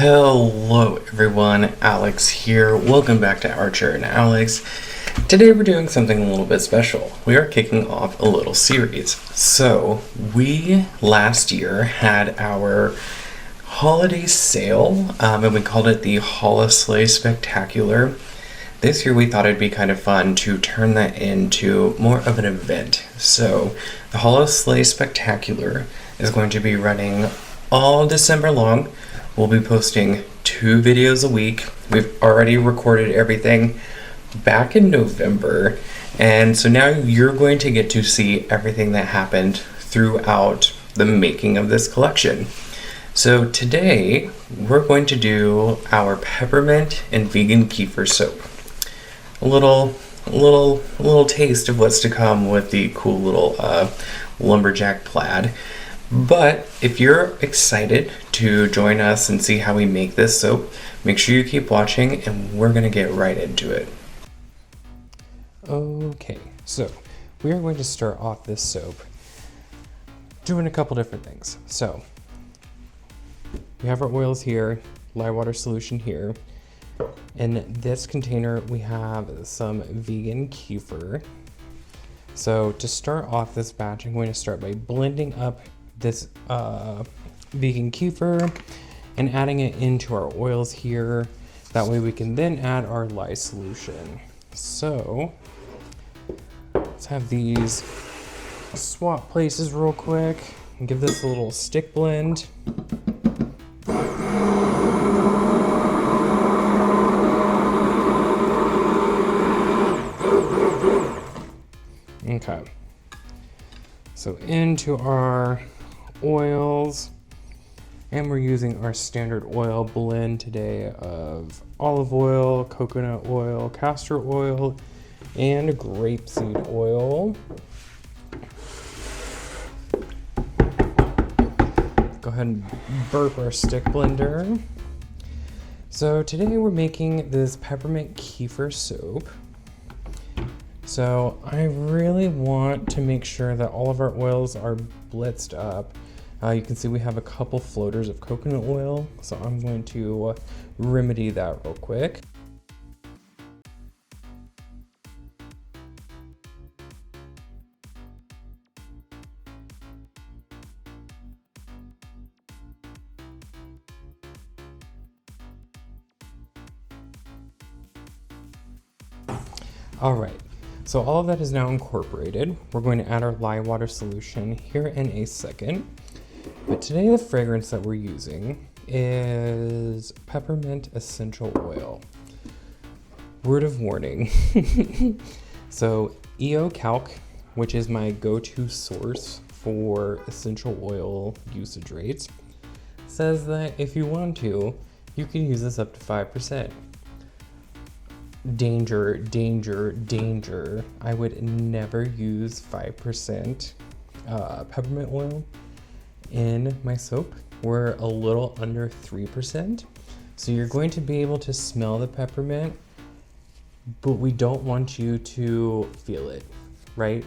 Hello everyone, Alex here. Welcome back to Archer and Alex. Today we're doing something a little bit special. We are kicking off a little series. So we last year had our holiday sale and we called it the Holislaaaay Spectacular. This year we thought it'd be kind of fun to turn that into more of an event. So the Holislaaaay Spectacular is going to be running all December long. We'll be posting 2 videos a week. We've already recorded everything back in November. And so now you're going to get to see everything that happened throughout the making of this collection. So today we're going to do our peppermint and vegan kefir soap. A little taste of what's to come with the cool little lumberjack plaid. But if you're excited to join us and see how we make this soap, make sure you keep watching and we're going to get right into it. Okay, so we are going to start off this soap doing a couple different things. So we have our oils here, lye water solution here. In this container we have some vegan kefir. So to start off this batch, I'm going to start by blending up this vegan kefir and adding it into our oils here. That way we can then add our lye solution. So let's have these swap places real quick and give this a little stick blend. Okay, so into our oils, and we're using our standard oil blend today of olive oil, coconut oil, castor oil, and grapeseed oil. Go ahead and burp our stick blender. So today we're making this peppermint kefir soap. So I really want to make sure that all of our oils are blitzed up. You can see we have a couple floaters of coconut oil, so I'm going to remedy that real quick. All right. So all of that is now incorporated. We're going to add our lye water solution here in a second. But today the fragrance that we're using is peppermint essential oil. Word of warning. So EO Calc, which is my go-to source for essential oil usage rates, says that if you want to, you can use this up to 5%. Danger, danger, danger. I would never use 5% peppermint oil in my soap. We're a little under 3%. So you're going to be able to smell the peppermint, but we don't want you to feel it, right?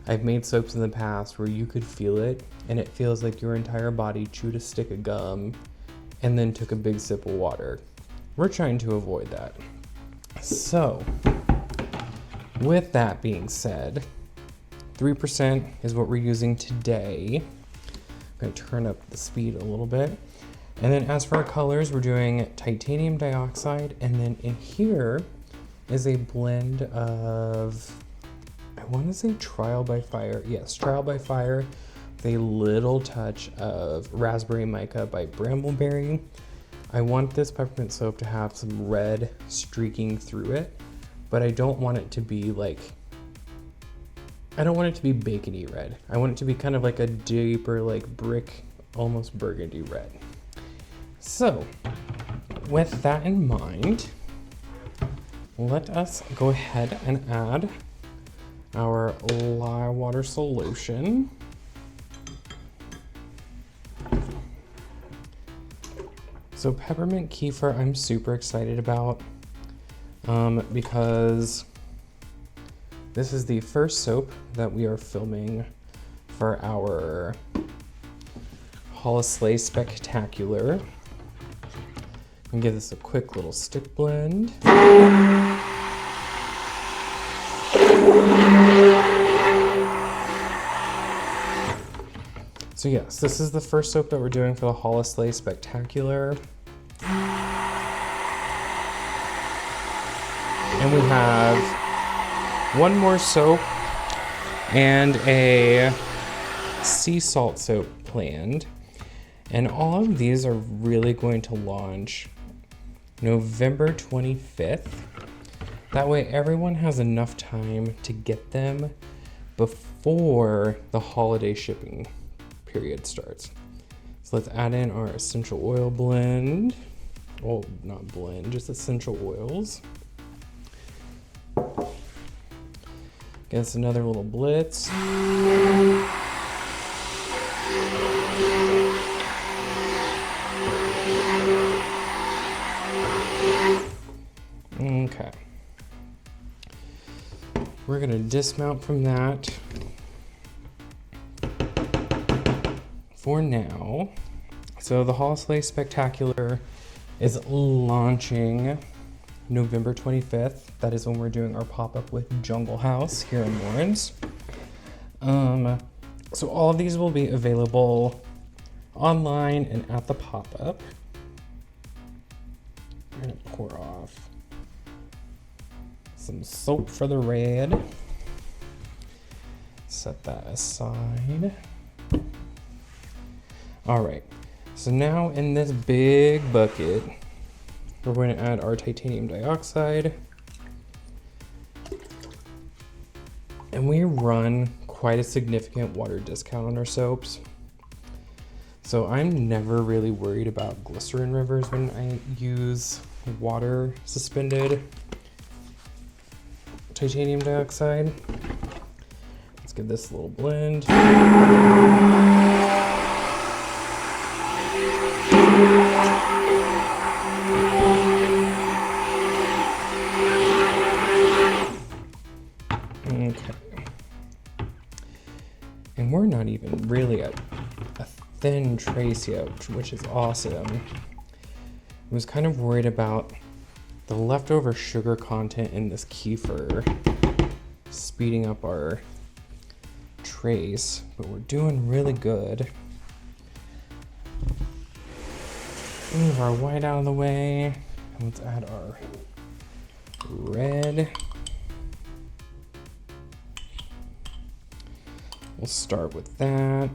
I've made soaps in the past where you could feel it and it feels like your entire body chewed a stick of gum and then took a big sip of water. We're trying to avoid that. So, with that being said, 3% is what we're using today. I'm going to turn up the speed a little bit. And then as for our colors, we're doing titanium dioxide. And then in here is a blend of, I want to say trial by fire. Yes, trial by fire. With a little touch of raspberry mica by brambleberry. I want this peppermint soap to have some red streaking through it, but I don't want it to be like, I don't want it to be bacony red. I want it to be kind of like a deeper, like brick, almost burgundy red. So with that in mind, let us go ahead and add our lye water solution. So peppermint kefir, I'm super excited about because this is the first soap that we are filming for our Holislaaaay Spectacular. And give this a quick little stick blend. So yes, this is the first soap that we're doing for the Holislaaaay Spectacular. And we have one more soap and a sea salt soap planned. And all of these are really going to launch November 25th. That way everyone has enough time to get them before the holiday shipping period starts. So let's add in our essential oil blend. Well, not blend, just essential oils. Get us another little blitz. Okay. We're gonna dismount from that for now. So the Holislaaaay Spectacular is launching November 25th. That is when we're doing our pop-up with Jungle House here in Lawrence. So all of these will be available online and at the pop-up. I'm gonna pour off some soap for the red. Set that aside. All right, so now in this big bucket, we're going to add our titanium dioxide. And we run quite a significant water discount on our soaps. So I'm never really worried about glycerin rivers when I use water suspended titanium dioxide. Let's give this a little blend. Okay. And we're not even really at a thin trace yet, which is awesome. I was kind of worried about the leftover sugar content in this kefir speeding up our trace, but we're doing really good. Move our white out of the way, and let's add our red. We'll start with that.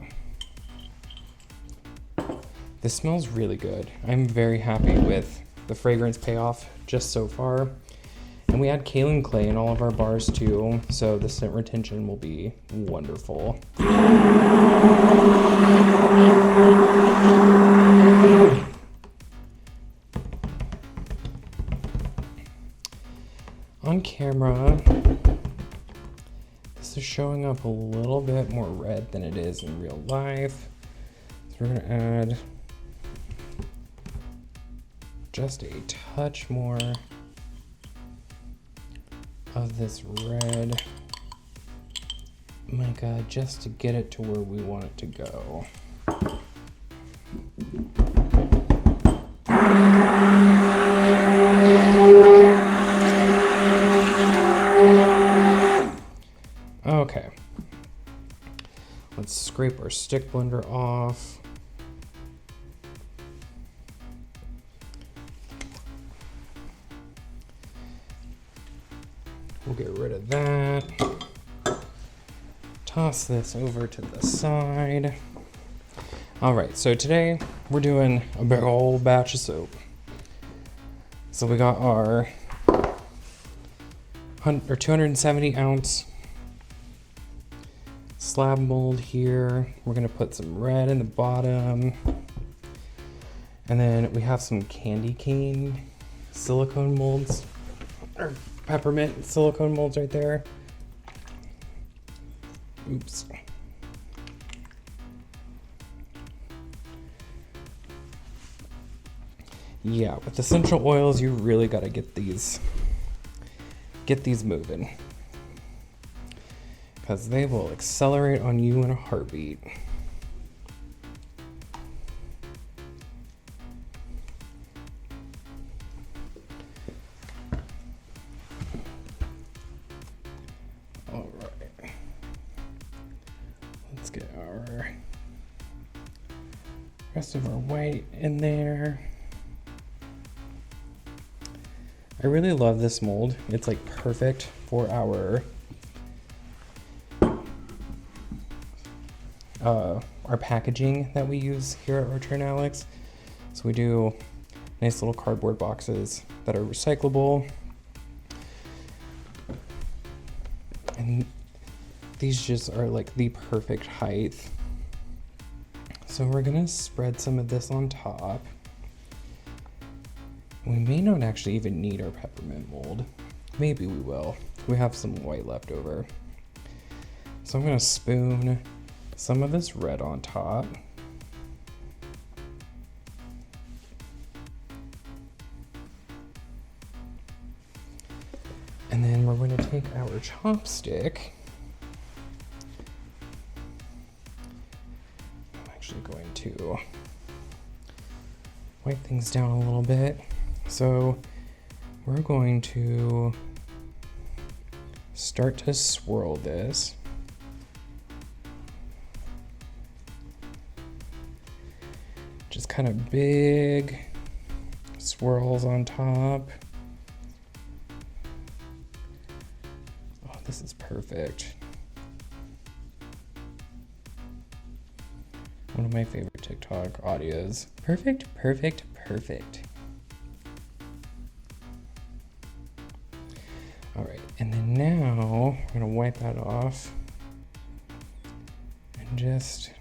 This smells really good. I'm very happy with the fragrance payoff just so far. And we add kaolin clay in all of our bars too, so the scent retention will be wonderful. On camera, this is showing up a little bit more red than it is in real life. So we're gonna add just a touch more of this red mica just to get it to where we want it to go. Okay, let's scrape our stick blender off. We'll get rid of that. Toss this over to the side. All right, so today we're doing a big old batch of soap. So we got our 270 ounce slab mold here. We're gonna put some red in the bottom. And then we have some candy cane silicone molds, or peppermint silicone molds right there. Oops. Yeah, with essential oils, you really gotta get these moving, because they will accelerate on you in a heartbeat. rest of our white in there. I really love this mold. It's like perfect for our packaging that we use here at archer+alex. So we do nice little cardboard boxes that are recyclable. And these just are like the perfect height. So we're gonna spread some of this on top. We may not actually even need our peppermint mold. Maybe we will. We have some white left over. So I'm gonna spoon some of this red on top. And then we're going to take our chopstick. I'm actually going to wipe things down a little bit. So we're going to start to swirl this. Just kind of big swirls on top. Oh, this is perfect. One of my favorite TikTok audios. Perfect, perfect, perfect. All right, and then now we're gonna wipe that off and just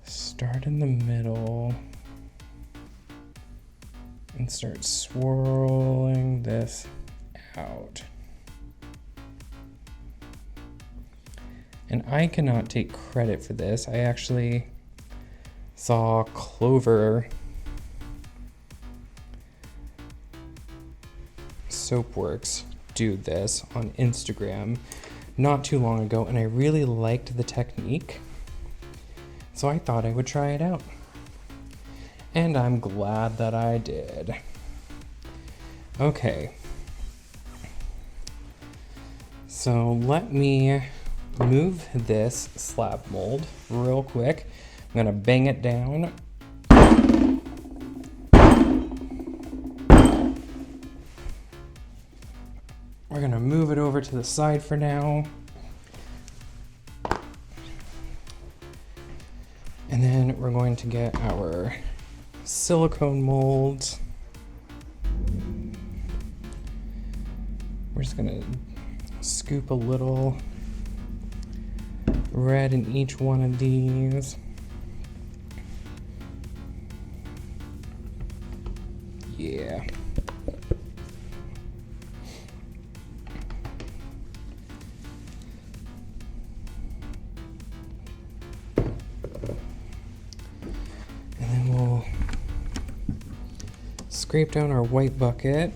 start in the middle and start swirling this out. And I cannot take credit for this. I actually saw Clover Soapworks do this on Instagram not too long ago, and I really liked the technique. So I thought I would try it out. And I'm glad that I did. Okay. So let me move this slab mold real quick. I'm gonna bang it down. We're gonna move it over to the side for now. And then we're going to get our silicone molds. We're just gonna scoop a little red in each one of these. Yeah. Scrape down our white bucket.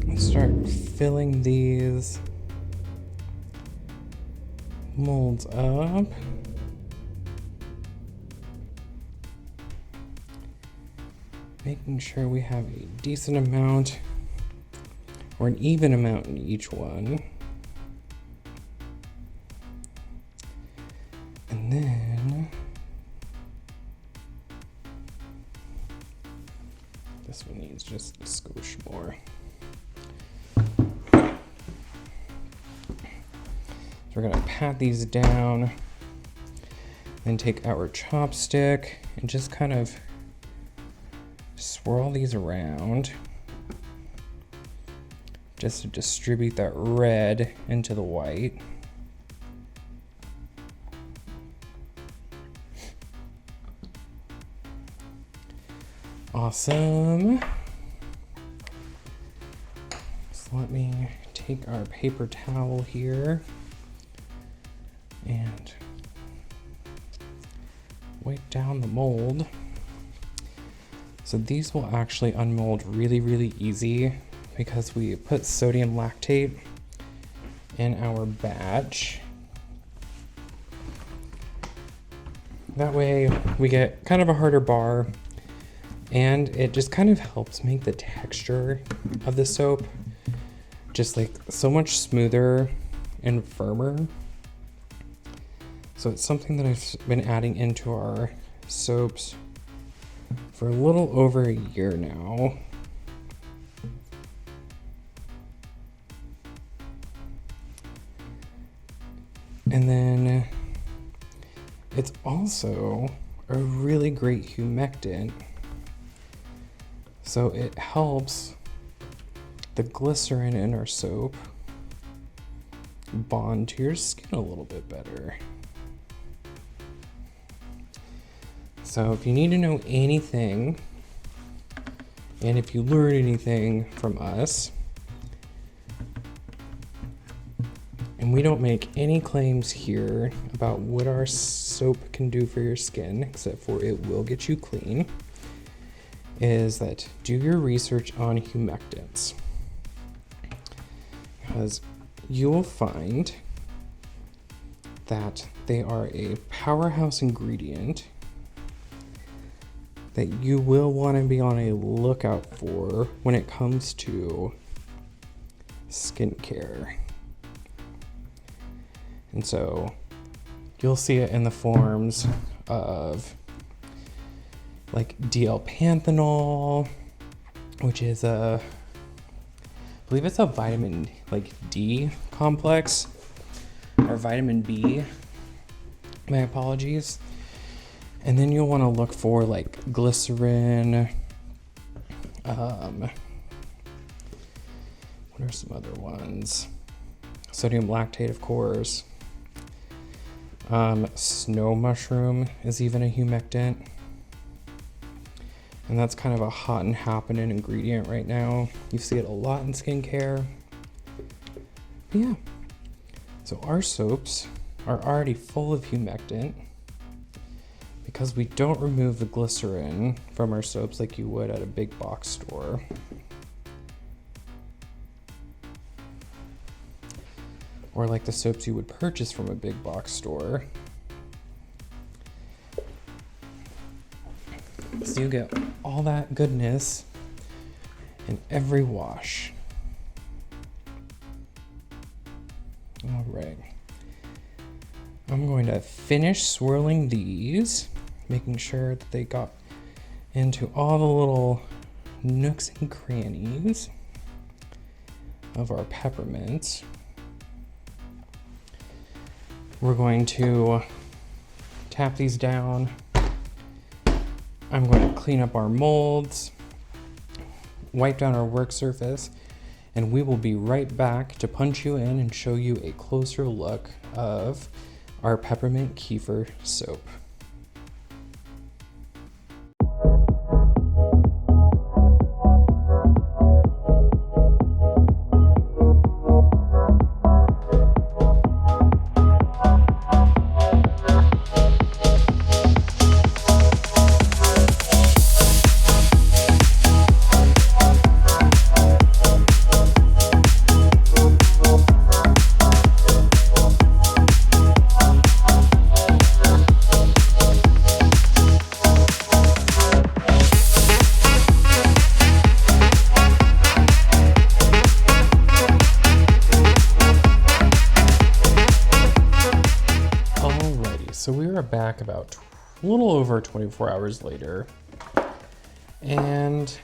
And start filling these molds up. Making sure we have a decent amount or an even amount in each one. And then this one needs just a skosh more. So we're gonna pat these down, then take our chopstick and just kind of swirl these around just to distribute that red into the white. Awesome. So let me take our paper towel here and wipe down the mold. So these will actually unmold really, really easy because we put sodium lactate in our batch. That way we get kind of a harder bar, and it just kind of helps make the texture of the soap just like so much smoother and firmer. So it's something that I've been adding into our soaps for a little over a year now. And then it's also a really great humectant. So it helps the glycerin in our soap bond to your skin a little bit better. So if you need to know anything, and if you learn anything from us, and we don't make any claims here about what our soap can do for your skin, except for it will get you clean, is that do your research on humectants. Because you will find that they are a powerhouse ingredient that you will want to be on a lookout for when it comes to skincare. And so you'll see it in the forms of like DL-panthenol, which is I believe it's a vitamin like D complex, or vitamin B, my apologies. And then you'll want to look for like glycerin, what are some other ones? Sodium lactate, of course. Snow mushroom is even a humectant. And that's kind of a hot and happening ingredient right now. You see it a lot in skincare. But yeah. So our soaps are already full of humectant because we don't remove the glycerin from our soaps like you would at a big box store. Or like the soaps you would purchase from a big box store. So you get all that goodness in every wash. All right. I'm going to finish swirling these, making sure that they got into all the little nooks and crannies of our peppermints. We're going to tap these down. I'm going to clean up our molds, wipe down our work surface, and we will be right back to punch you in and show you a closer look of our peppermint kefir soap. So we are back about a little over 24 hours later, and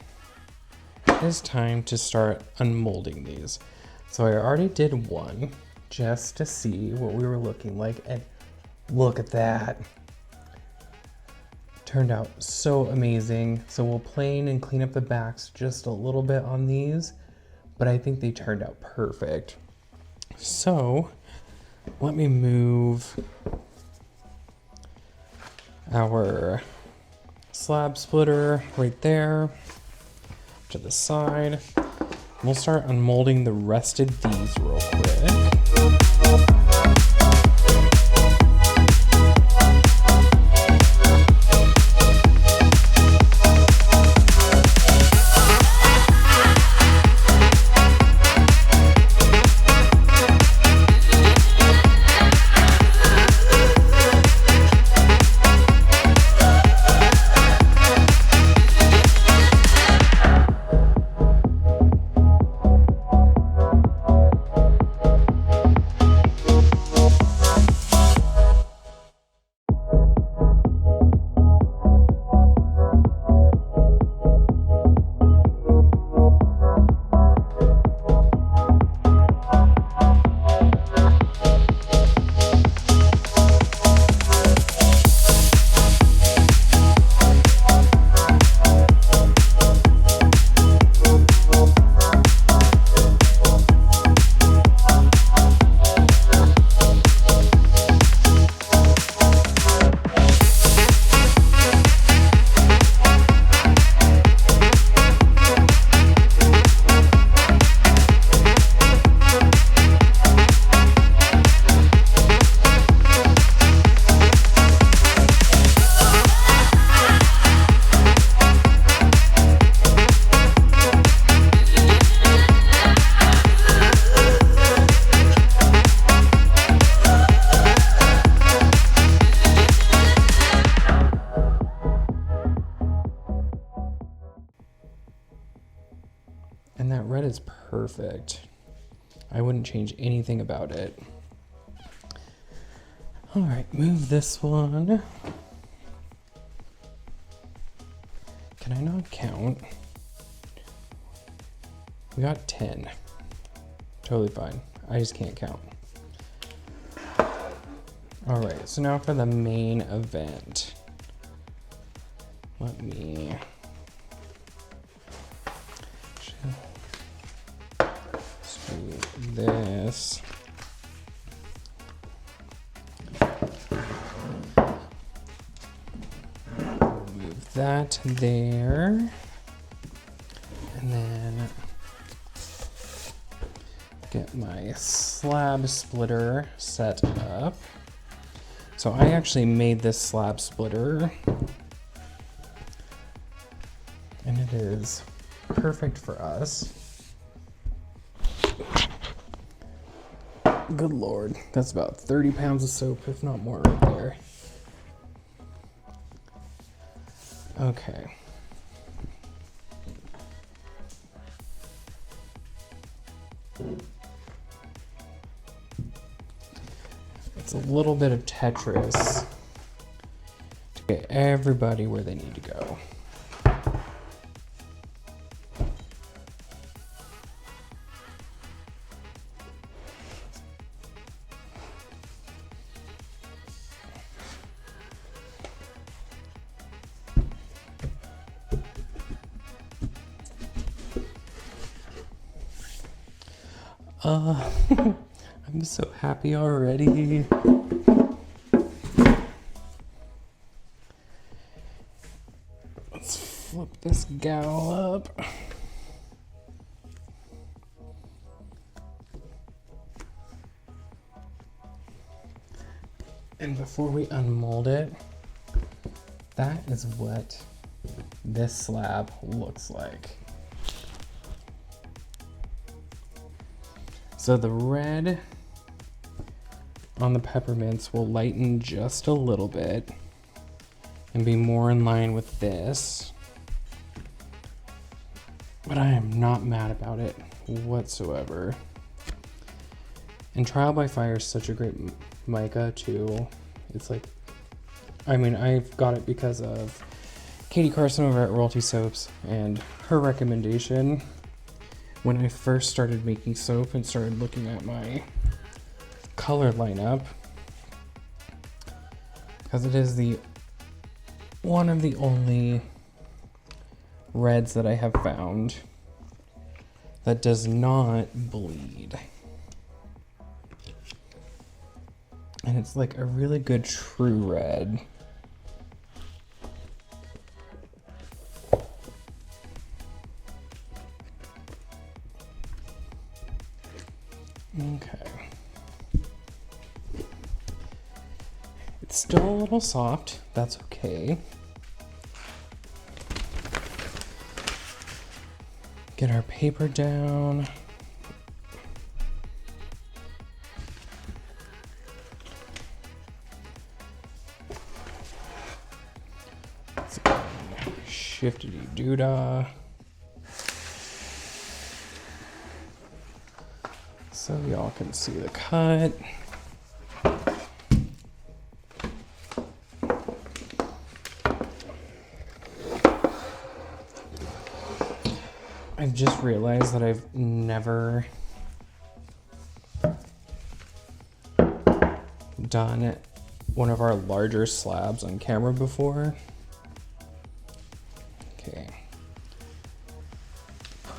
it's time to start unmolding these. So I already did one just to see what we were looking like, and look at that. Turned out so amazing. So we'll plane and clean up the backs just a little bit on these, but I think they turned out perfect. So let me move our slab splitter right there to the side. We'll start unmolding the rest of these real quick. And that red is perfect. I wouldn't change anything about it. All right, move this one. Can I not count? We got 10. Totally fine. I just can't count. All right, so now for the main event. Let me just do this. Move that there. And then get my slab splitter set up. So I actually made this slab splitter, and it is perfect for us. Good Lord, that's about 30 pounds of soap, if not more right there. Okay. It's a little bit of Tetris to get everybody where they need to go. I'm so happy already. Let's flip this gal up. And before we unmold it, that is what this slab looks like. So the red on the peppermints will lighten just a little bit and be more in line with this. But I am not mad about it whatsoever. And Trial by Fire is such a great mica too. It's like, I mean, I've got it because of Katie Carson over at Royalty Soaps and her recommendation when I first started making soap and started looking at my color lineup, because it is one of the only reds that I have found that does not bleed. And it's like a really good true red. Okay. It's still a little soft, that's okay. Get our paper down. Shiftity doodah. So y'all can see the cut. I've just realized that I've never done one of our larger slabs on camera before. Okay.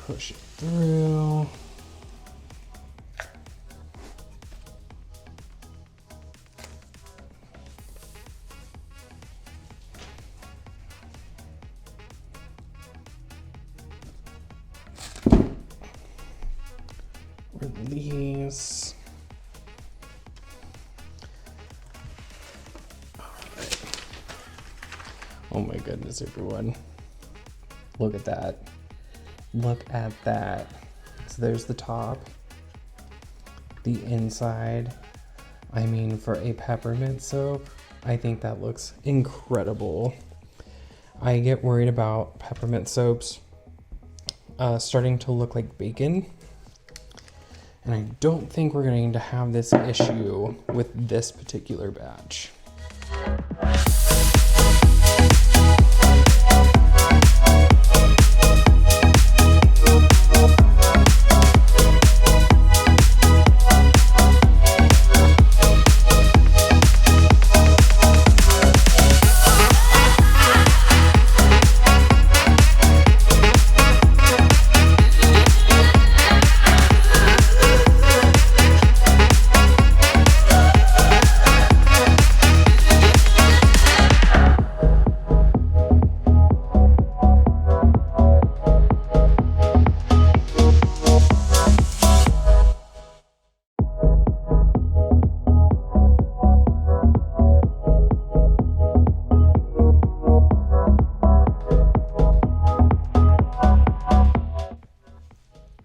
Push it through. Release. Alright. Oh my goodness, everyone. Look at that. Look at that. So there's the top. The inside. I mean, for a peppermint soap, I think that looks incredible. I get worried about peppermint soaps starting to look like bacon. And I don't think we're going to have this issue with this particular batch.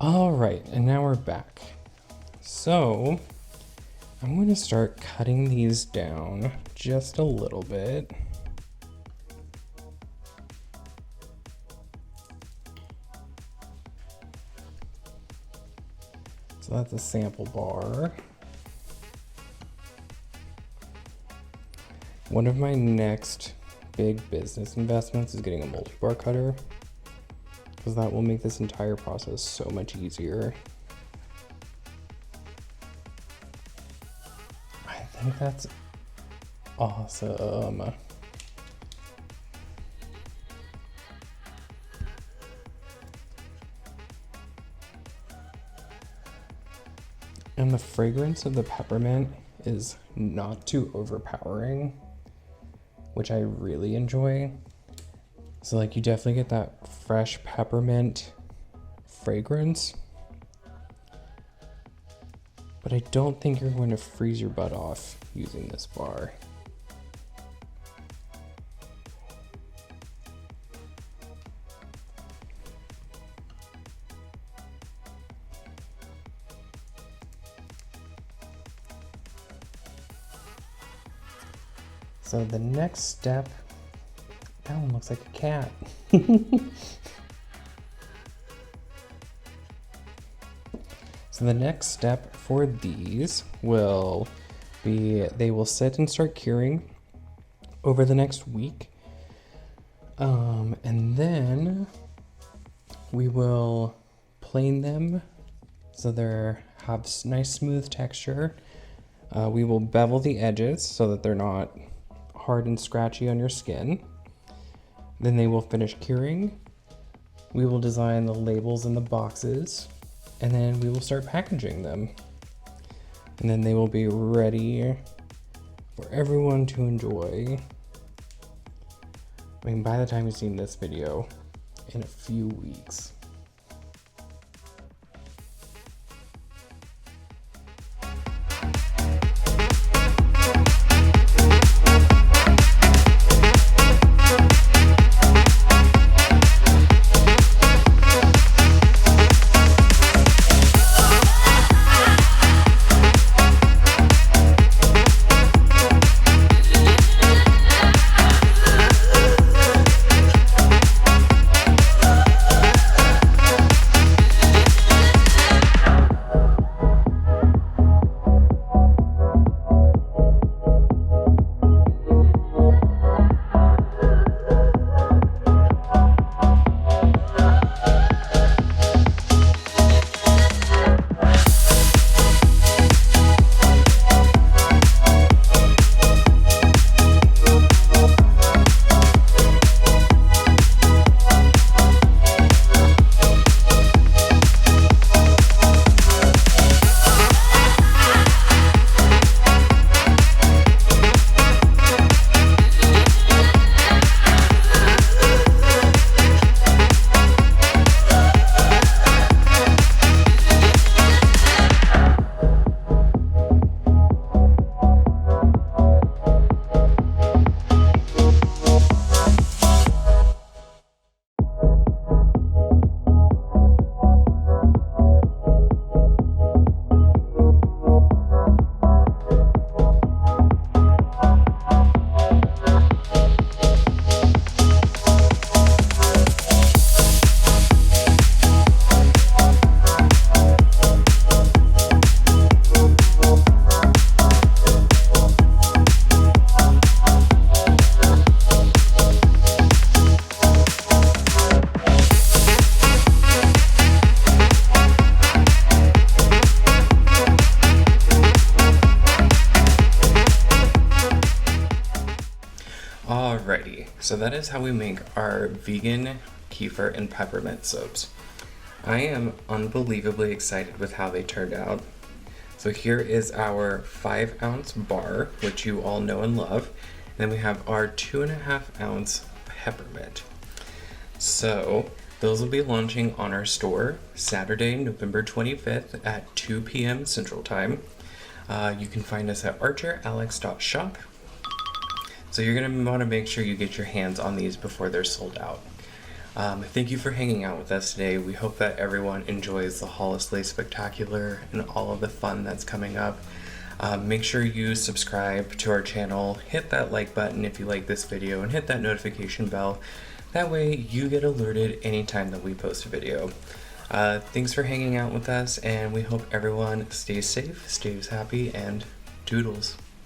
All right, and now we're back. So I'm going to start cutting these down just a little bit. So that's a sample bar. One of my next big business investments is getting a multi-bar cutter, because that will make this entire process so much easier. I think that's awesome. And the fragrance of the peppermint is not too overpowering, which I really enjoy. So like you definitely get that fresh peppermint fragrance, but I don't think you're going to freeze your butt off using this bar. So the next step, that one looks like a cat. So the next step for these will be, they will sit and start curing over the next week. And then we will plane them so they have nice smooth texture. We will bevel the edges so that they're not hard and scratchy on your skin. Then they will finish curing. We will design the labels and the boxes, and then we will start packaging them. And then they will be ready for everyone to enjoy. I mean, by the time you've seen this video, in a few weeks. So that is how we make our vegan Kefir and Peppermint soaps. I am unbelievably excited with how they turned out. So here is our 5-ounce bar, which you all know and love. And then we have our 2.5-ounce peppermint. So those will be launching on our store Saturday, November 25th at 2 p.m. Central Time. You can find us at archer+alex.shop. So you're going to want to make sure you get your hands on these before they're sold out. Thank you for hanging out with us today. We hope that everyone enjoys the Holislaaaay Spectacular and all of the fun that's coming up. Make sure you subscribe to our channel, hit that like button if you like this video, and hit that notification bell. That way you get alerted anytime that we post a video. Thanks for hanging out with us, and we hope everyone stays safe, stays happy, and toodles.